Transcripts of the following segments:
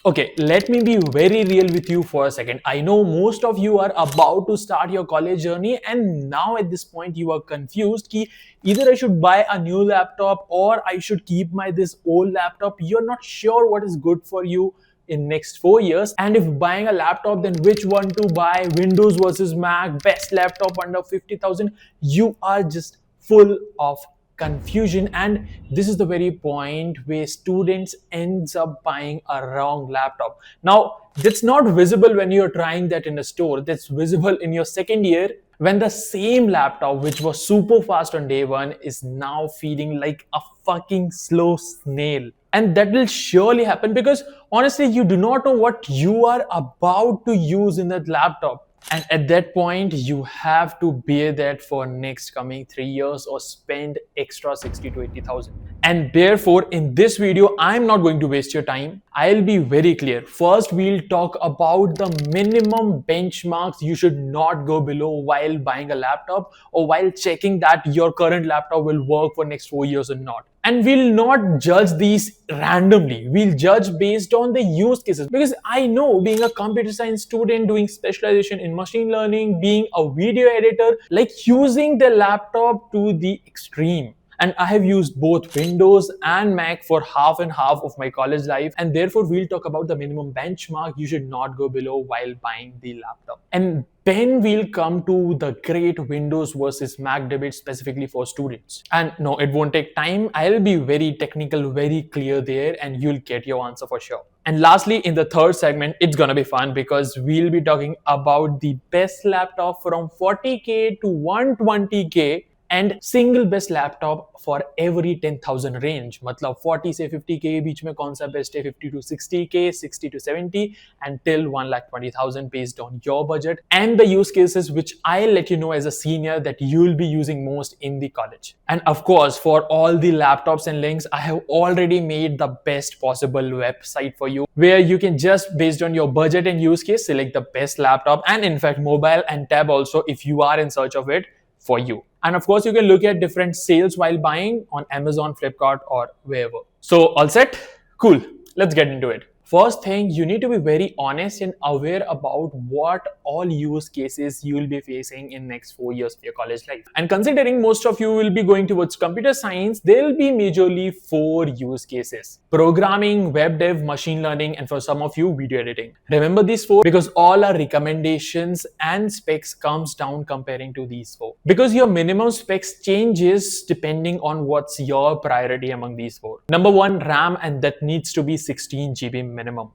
Okay, let me be very real with you for a second. I know most of you are about to start your college journey, and now at this point you are confused ki either I should buy a new laptop or I should keep my this old laptop. You're not sure what is good for you in next 4 years, and if buying a laptop, then which one to buy, Windows versus Mac, best laptop under 50,000. You are just full of confusion, and this is the very point where students ends up buying a wrong laptop. Now that's not visible when you're trying that in a store. That's visible in your second year, when the same laptop which was super fast on day one is now feeling like a fucking slow snail. And that will surely happen because honestly you do not know what you are about to use in that laptop. And at that point, you have to bear that for next coming 3 years or spend extra 60 to 80,000. And therefore, in this video, I'm not going to waste your time. I'll be very clear. First, we'll talk about the minimum benchmarks you should not go below while buying a laptop or while checking that your current laptop will work for next 4 years or not. And we'll not judge these randomly. We'll judge based on the use cases. Because I know, being a computer science student, doing specialization in machine learning, being a video editor, like using the laptop to the extreme. And I have used both Windows and Mac for half and half of my college life. And therefore, we'll talk about the minimum benchmark you should not go below while buying the laptop. And then we'll come to the great Windows versus Mac debate specifically for students. And no, it won't take time. I'll be very technical, very clear there, and you'll get your answer for sure. And lastly, in the third segment, it's gonna be fun because we'll be talking about the best laptop from 40K to 120K and single best laptop for every 10,000 range. मतलब 40 से 50K के बीच में कौन सा best है, 50 to 60K, 60 to 70, and till 1,20,000 based on your budget and the use cases which I'll let you know as a senior that you'll be using most in the college. And of course, for all the laptops and links, I have already made the best possible website for you where you can just based on your budget and use case select the best laptop, and in fact mobile and tab also if you are in search of it for you. And of course, you can look at different sales while buying on Amazon, Flipkart, or wherever. So all set? Cool. Let's get into it. First thing, you need to be very honest and aware about what all use cases you will be facing in next 4 years of your college life. And considering most of you will be going towards computer science, there will be majorly 4 use cases: programming, web dev, machine learning, and for some of you, video editing. Remember these 4 because all our recommendations and specs comes down comparing to these 4. Because your minimum specs changes depending on what's your priority among these 4. Number 1, RAM, and that needs to be 16 GB minimum.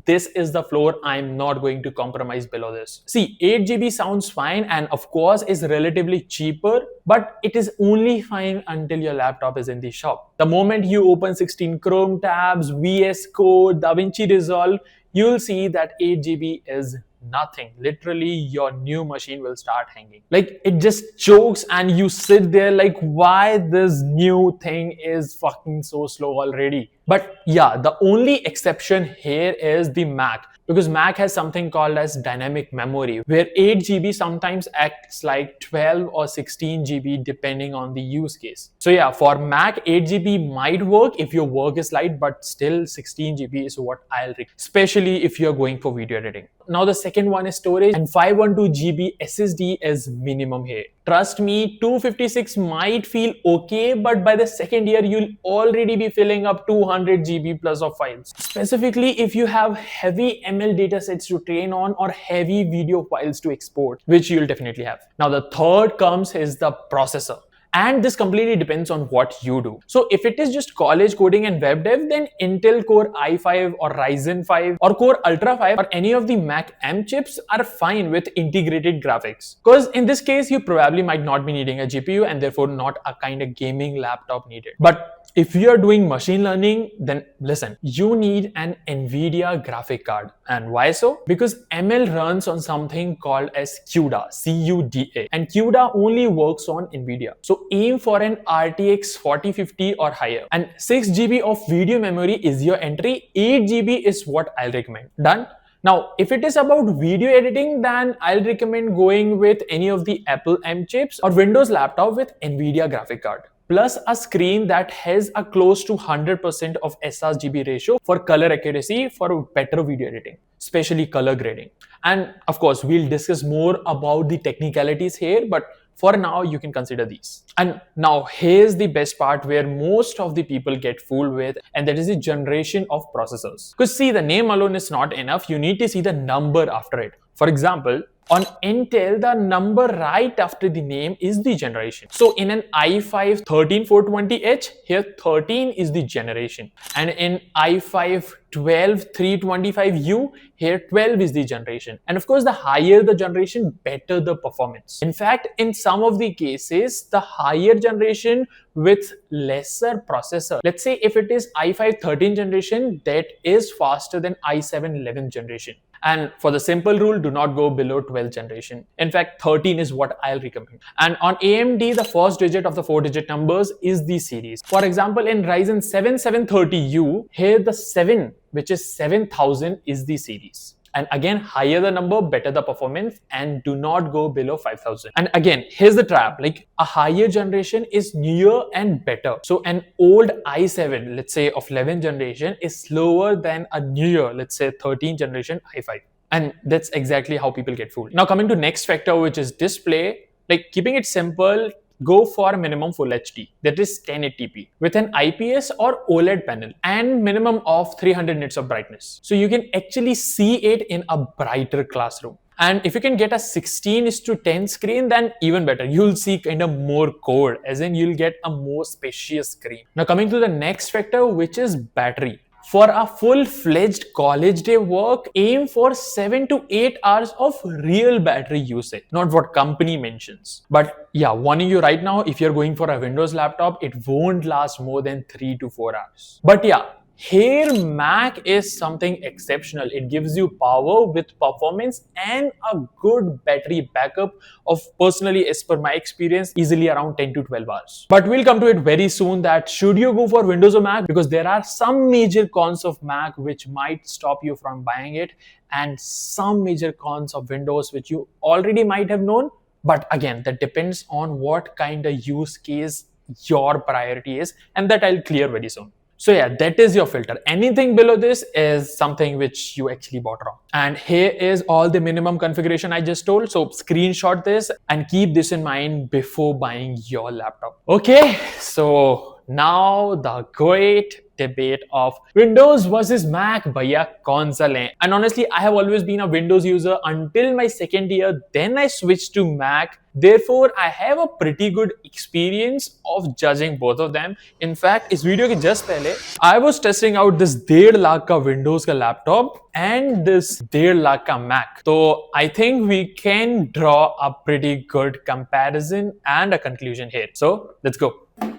This is the floor. I'm not going to compromise below this. See, 8 GB sounds fine and of course is relatively cheaper, but it is only fine until your laptop is in the shop. The moment you open 16 Chrome tabs, VS Code, DaVinci Resolve, you'll see that 8 GB is nothing. Literally, your new machine will start hanging. Like it just chokes and you sit there like, why this new thing is fucking so slow already? But yeah, the only exception here is the Mac. Because Mac has something called as dynamic memory, where 8 GB sometimes acts like 12 or 16 GB depending on the use case. So yeah, for Mac, 8 GB might work if your work is light, but still 16 GB is what I'll recommend, especially if you're going for video editing. Now the second one is storage, and 512 GB SSD is minimum here. Trust me, 256 might feel okay, but by the second year, you'll already be filling up 200 GB plus of files. Specifically, if you have heavy ML datasets to train on or heavy video files to export, which you'll definitely have. Now, the third comes is the processor. And this completely depends on what you do. So if it is just college coding and web dev, then Intel Core i5 or Ryzen 5 or Core Ultra 5 or any of the Mac M chips are fine with integrated graphics. Because in this case, you probably might not be needing a GPU and therefore not a kind of gaming laptop needed. But if you are doing machine learning, then listen, you need an NVIDIA graphic card. And why so? Because ML runs on something called as CUDA, C-U-D-A. And CUDA only works on NVIDIA. So aim for an RTX 4050 or higher. And 6 GB of video memory is your entry. 8 GB is what I'll recommend. Done? Now, if it is about video editing, then I'll recommend going with any of the Apple M chips or Windows laptop with NVIDIA graphic card. plus a screen that has a close to 100% of sRGB ratio for color accuracy for better video editing, especially color grading. And of course, we'll discuss more about the technicalities here, but for now, you can consider these. And now here's the best part where most of the people get fooled with, and that is the generation of processors. Because see, the name alone is not enough. You need to see the number after it. For example, on Intel, the number right after the name is the generation. So in an i5 13420H, here 13 is the generation. And in i5 12325U, here 12 is the generation. And of course, the higher the generation, better the performance. In fact, in some of the cases, the higher generation with lesser processor. Let's say if it is i5 13 generation, that is faster than i7 11 generation. And for the simple rule, do not go below 12th generation. In fact, 13 is what I'll recommend. And on AMD, the first digit of the 4-digit numbers is the series. For example, in Ryzen 7 730U, here the 7, which is 7000, is the series. And again, higher the number, better the performance, and do not go below 5000. And again, here's the trap, like a higher generation is newer and better. So an old i7, let's say of 11th generation, is slower than a newer, let's say 13th generation i5. And that's exactly how people get fooled. Now coming to next factor, which is display, like keeping it simple, go for minimum full HD, that is 1080p, with an IPS or OLED panel and minimum of 300 nits of brightness. So you can actually see it in a brighter classroom. And if you can get a 16:10 screen, then even better. You'll see kind of more code, as in you'll get a more spacious screen. Now coming to the next factor, which is battery. For a full-fledged college day work, aim for 7 to 8 hours of real battery usage, not what company mentions. But yeah, warning you right now, if you're going for a Windows laptop, it won't last more than 3 to 4 hours. But yeah, here Mac is something exceptional. It gives you power with performance and a good battery backup of, personally, as per my experience, easily around 10 to 12 hours. But we'll come to it very soon that should you go for Windows or Mac, because there are some major cons of Mac which might stop you from buying it, and some major cons of Windows which you already might have known. But again, that depends on what kind of use case your priority is, and that I'll clear very soon. So yeah, that is your filter. Anything below this is something which you actually bought wrong. And here is all the minimum configuration I just told. So screenshot this and keep this in mind before buying your laptop. Okay, so now the great debate of Windows versus Mac. Bhaiya, kaun sa lein? And honestly, I have always been a Windows user until my second year. Then I switched to Mac. Therefore, I have a pretty good experience of judging both of them. In fact, इस video के just पहले I was testing out this 1.5 lakh का Windows का laptop and this 1.5 lakh का Mac. So I think we can draw a pretty good comparison and a conclusion here. So let's go.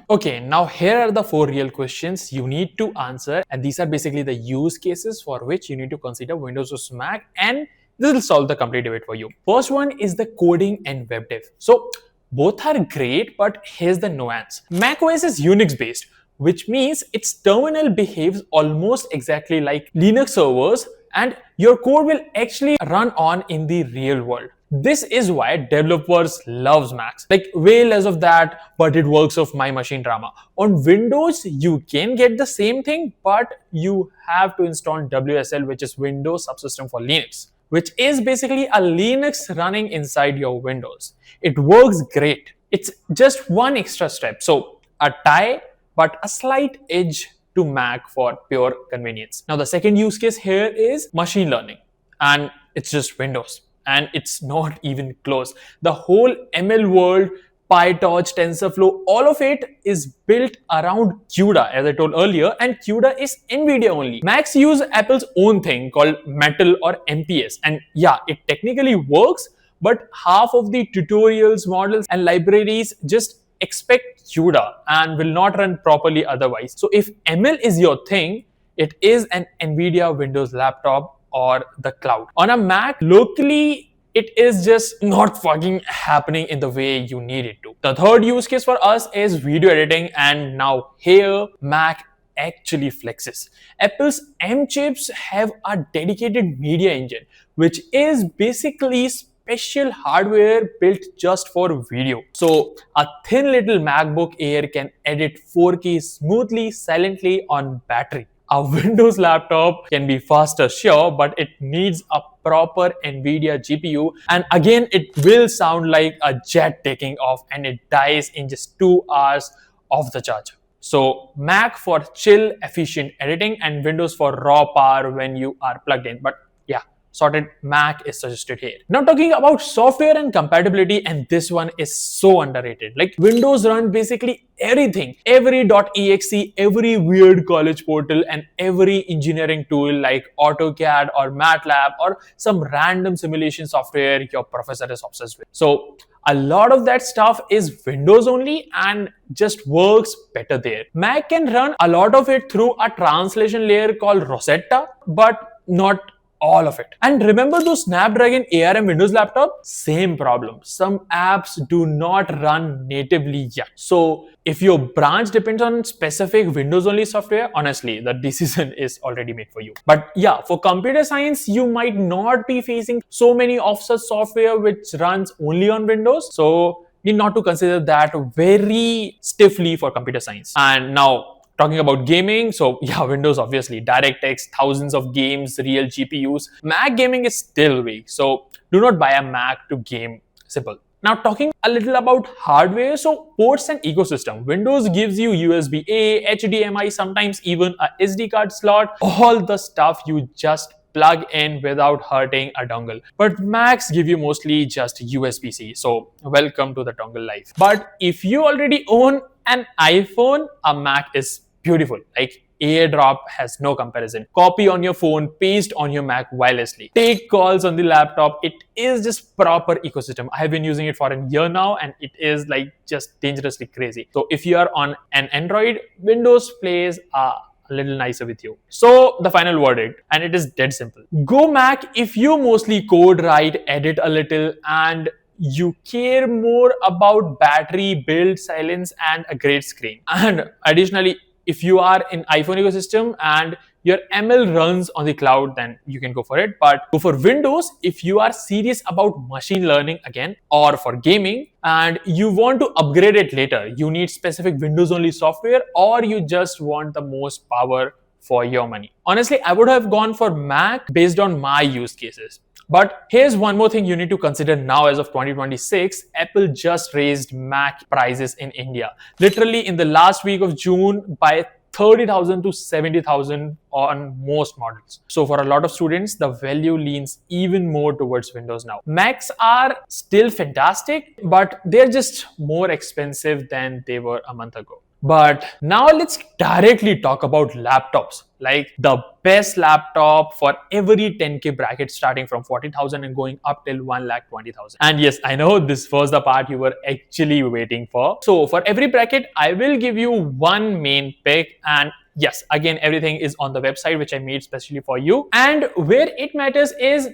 Okay, now here are the 4 real questions you need to answer, and these are basically the use cases for which you need to consider Windows versus Mac, and this will solve the complete debate for you. First one is the coding and web dev. So both are great, but here's the nuance. macOS is Unix based, which means its terminal behaves almost exactly like Linux servers, and your code will actually run on in the real world. This is why developers love Macs. Like way less of that, but it works of my machine drama. On Windows, you can get the same thing, but you have to install WSL, which is Windows Subsystem for Linux, which is basically a Linux running inside your Windows. It works great. It's just one extra step. So a tie, but a slight edge to Mac for pure convenience. Now the second use case here is machine learning, and it's just Windows. And it's not even close. The whole ML world, PyTorch, TensorFlow, all of it is built around CUDA, as I told earlier, and CUDA is NVIDIA only. Macs use Apple's own thing called Metal or MPS, and yeah, it technically works, but half of the tutorials, models, and libraries just expect CUDA and will not run properly otherwise. So if ML is your thing, it is an NVIDIA Windows laptop or the cloud. On a Mac, locally, it is just not fucking happening in the way you need it to. The third use case for us is video editing, and now here, Mac actually flexes. Apple's M chips have a dedicated media engine, which is basically special hardware built just for video. So a thin little MacBook Air can edit 4K smoothly, silently on battery. A Windows laptop can be faster, sure, but it needs a proper NVIDIA GPU. And again, it will sound like a jet taking off and it dies in just 2 hours of the charger. So Mac for chill, efficient editing, and Windows for raw power when you are plugged in. But yeah, sorted Mac is suggested here. Now talking about software and compatibility, and this one is so underrated. Like Windows run basically everything, every .exe, every weird college portal, and every engineering tool like AutoCAD or MATLAB or some random simulation software your professor is obsessed with. So a lot of that stuff is Windows only and just works better there. Mac can run a lot of it through a translation layer called Rosetta, but not all of it. And remember those Snapdragon ARM Windows laptop? Same problem. Some apps do not run natively yet. So if your branch depends on specific Windows only software, honestly, the decision is already made for you. But yeah, for computer science, you might not be facing so many of such software which runs only on Windows. So need not to consider that very stiffly for computer science. And now, talking about gaming, so yeah, Windows obviously, DirectX, thousands of games, real GPUs. Mac gaming is still weak, so do not buy a Mac to game. Simple. Now talking a little about hardware, so ports and ecosystem. Windows gives you USB-A, HDMI, sometimes even a SD card slot, all the stuff you just plug in without hurting a dongle. But Macs give you mostly just USB-C. So welcome to the dongle life. But if you already own an iPhone, a Mac is beautiful. Like AirDrop has no comparison. Copy on your phone, paste on your Mac wirelessly. Take calls on the laptop. It is just proper ecosystem. I have been using it for a year now and it is like just dangerously crazy. So if you are on an Android, Windows plays a little nicer with you. So the final verdict, and it is dead simple. Go Mac if you mostly code, write, edit a little, and you care more about battery, build, silence, and a great screen. And additionally, if you are in iPhone ecosystem and your ML runs on the cloud, then you can go for it. But go for Windows if you are serious about machine learning again, or for gaming and you want to upgrade it later. You need specific Windows only software, or you just want the most power for your money. Honestly, I would have gone for Mac based on my use cases. But here's one more thing you need to consider now. As of 2026, Apple just raised Mac prices in India. Literally in the last week of June by 30,000 to 70,000 on most models. So for a lot of students, the value leans even more towards Windows now. Macs are still fantastic, but they're just more expensive than they were a month ago. But now let's directly talk about laptops. Like the best laptop for every 10K bracket, starting from 40,000 and going up till 1,20,000. And yes, I know this was the part you were actually waiting for. So for every bracket, I will give you one main pick, and yes, again, everything is on the website, which I made specially for you. And where it matters is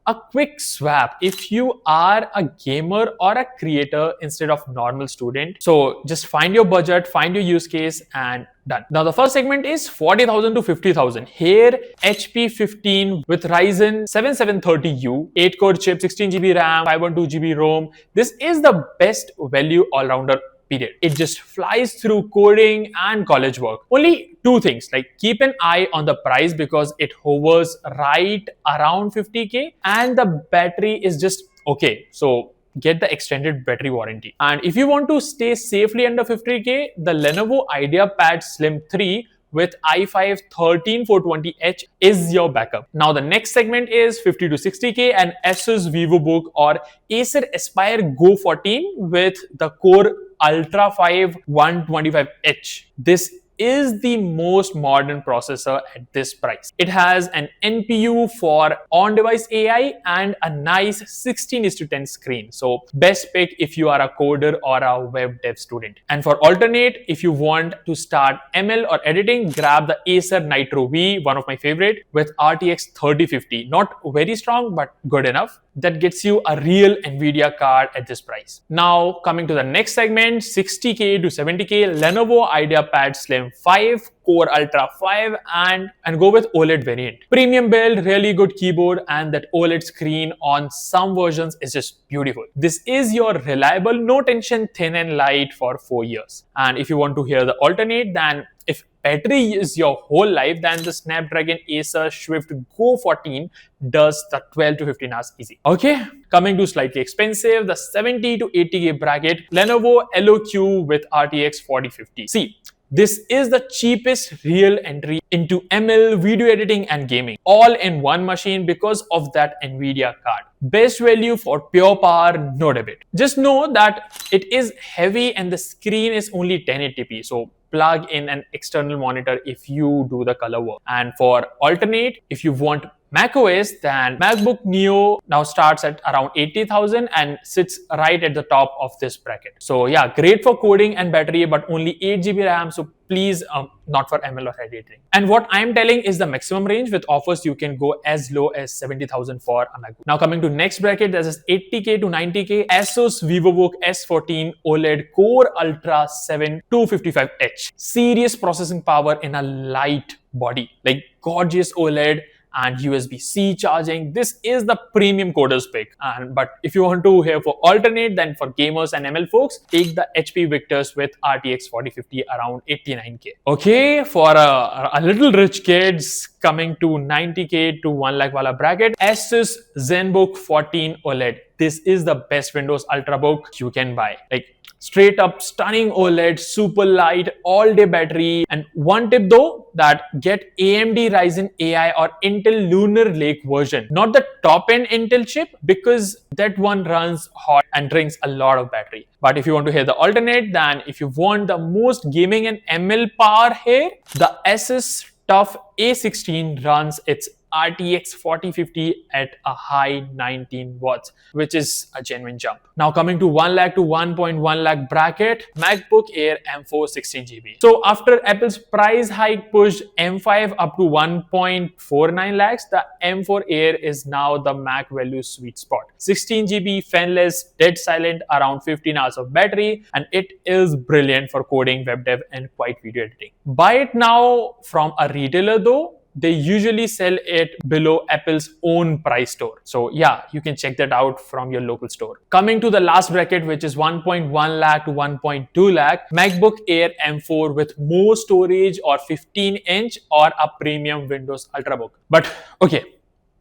a quick swap if you are a gamer or a creator instead of normal student. So just find your budget, find your use case, and done. Now the first segment is 40,000 to 50,000. Here HP 15 with Ryzen 7730U, 8-core chip, 16GB RAM, 512GB ROM. This is the best value all-rounder. Period. It just flies through coding and college work. Only two things, like keep an eye on the price because it hovers right around 50K and the battery is just okay. So get the extended battery warranty. And if you want to stay safely under 50K, the Lenovo IdeaPad Slim 3 with i5-13420H is your backup. Now the next segment is 50 to 60K and Asus VivoBook or Acer Aspire Go 14 with the Core Ultra 5 125H. This is the most modern processor at this price. It has an NPU for on-device AI and a nice 16:10 screen. So best pick if you are a coder or a web dev student. And for alternate, if you want to start ML or editing, grab the Acer Nitro V, one of my favorite, with RTX 3050. Not very strong, but good enough. that gets you a real Nvidia card at this price. Now coming to the next segment, 60K to 70K, Lenovo IdeaPad Slim 5, Core Ultra 5 and go with OLED variant. Premium build, really good keyboard, and that OLED screen on some versions is just beautiful. This is your reliable, no tension, thin and light for 4 years. And if you want to hear the alternate, then if battery is your whole life, then the Snapdragon Acer Swift Go 14 does the 12 to 15 hours easy. Okay, coming to slightly expensive, the 70 to 80K bracket, Lenovo LOQ with RTX 4050. See, this is the cheapest real entry into ML, video editing and gaming, all in one machine because of that Nvidia card. Best value for pure power, no debate. Just know that it is heavy and the screen is only 1080p. So plug in an external monitor if you do the color work. And for alternate, if you want macOS, then MacBook Neo now starts at around 80,000 and sits right at the top of this bracket. So yeah, great for coding and battery, but only 8GB RAM. So please, not for ML or editing. And what I'm telling is the maximum range. With offers, you can go as low as 70,000 for a MacBook. Now coming to next bracket, this is 80K to 90K, Asus VivoBook S14 OLED Core Ultra 7 255H. Serious processing power in a light body, like gorgeous OLED and USB-C charging. This is the premium coders pick. But if you want to hear for alternate, then for gamers and ML folks, take the HP Victus with RTX 4050 around 89K. Okay, for a little rich kids, coming to 90K to 1 lakh wala bracket, Asus ZenBook 14 OLED. This is the best Windows Ultrabook you can buy. Like straight up stunning OLED, super light, all day battery. And one tip though, that get AMD Ryzen AI or Intel Lunar Lake version, not the top end Intel chip, because that one runs hot and drinks a lot of battery. But if you want to hear the alternate, then if you want the most gaming and ML power here, the Asus TUF A16 runs its RTX 4050 at a high 19 watts, which is a genuine jump. Now coming to 1 lakh to 1.1 lakh bracket, MacBook Air M4 16GB. So after Apple's price hike pushed M5 up to 1.49 lakhs, the M4 Air is now the Mac value sweet spot. 16GB, fanless, dead silent, around 15 hours of battery, and it is brilliant for coding, web dev, and quite video editing. Buy it now from a retailer though. They usually sell it below Apple's own price store. So yeah, you can check that out from your local store. Coming to the last bracket, which is 1.1 lakh to 1.2 lakh, MacBook Air M4 with more storage or 15-inch or a premium Windows Ultrabook. But okay,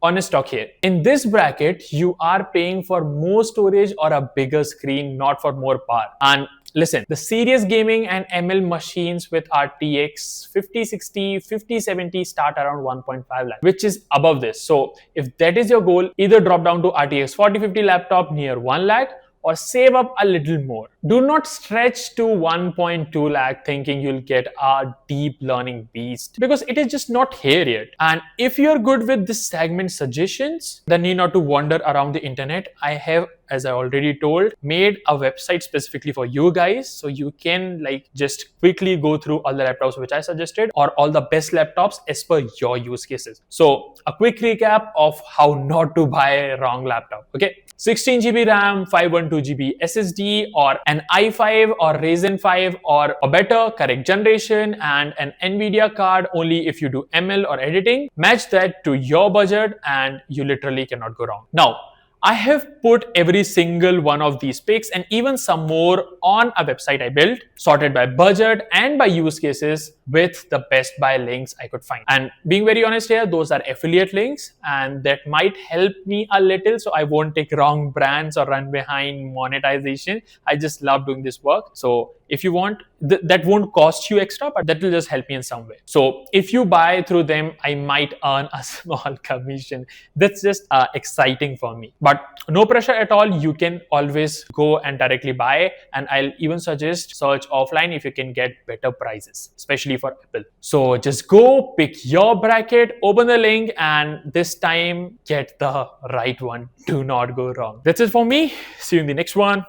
honest talk here. In this bracket, you are paying for more storage or a bigger screen, not for more power. And listen, the serious gaming and ML machines with RTX 5060, 5070 start around 1.5 lakh, which is above this. So if that is your goal, either drop down to RTX 4050 laptop near 1 lakh or save up a little more. Do not stretch to 1.2 lakh thinking you'll get a deep learning beast, because it is just not here yet. And if you're good with this segment suggestions, then need not to wander around the internet. I have, as I already told, made a website specifically for you guys, so you can like just quickly go through all the laptops which I suggested or all the best laptops as per your use cases. So a quick recap of how not to buy a wrong laptop. Okay, 16GB RAM, 512GB SSD, or an i5 or Ryzen 5 or a better correct generation, and an Nvidia card only if you do ML or editing. Match that to your budget and you literally cannot go wrong. Now, I have put every single one of these picks and even some more on a website I built, sorted by budget and by use cases with the best buy links I could find. And being very honest here, those are affiliate links and that might help me a little, so I won't take wrong brands or run behind monetization. I just love doing this work. So if you want, that won't cost you extra, but that will just help me in some way. So if you buy through them, I might earn a small commission. That's just exciting for me. But no pressure at all. You can always go and directly buy. And I'll even suggest search offline if you can get better prices, especially for Apple. So just go pick your bracket, open the link, and this time get the right one. Do not go wrong. That's it for me. See you in the next one.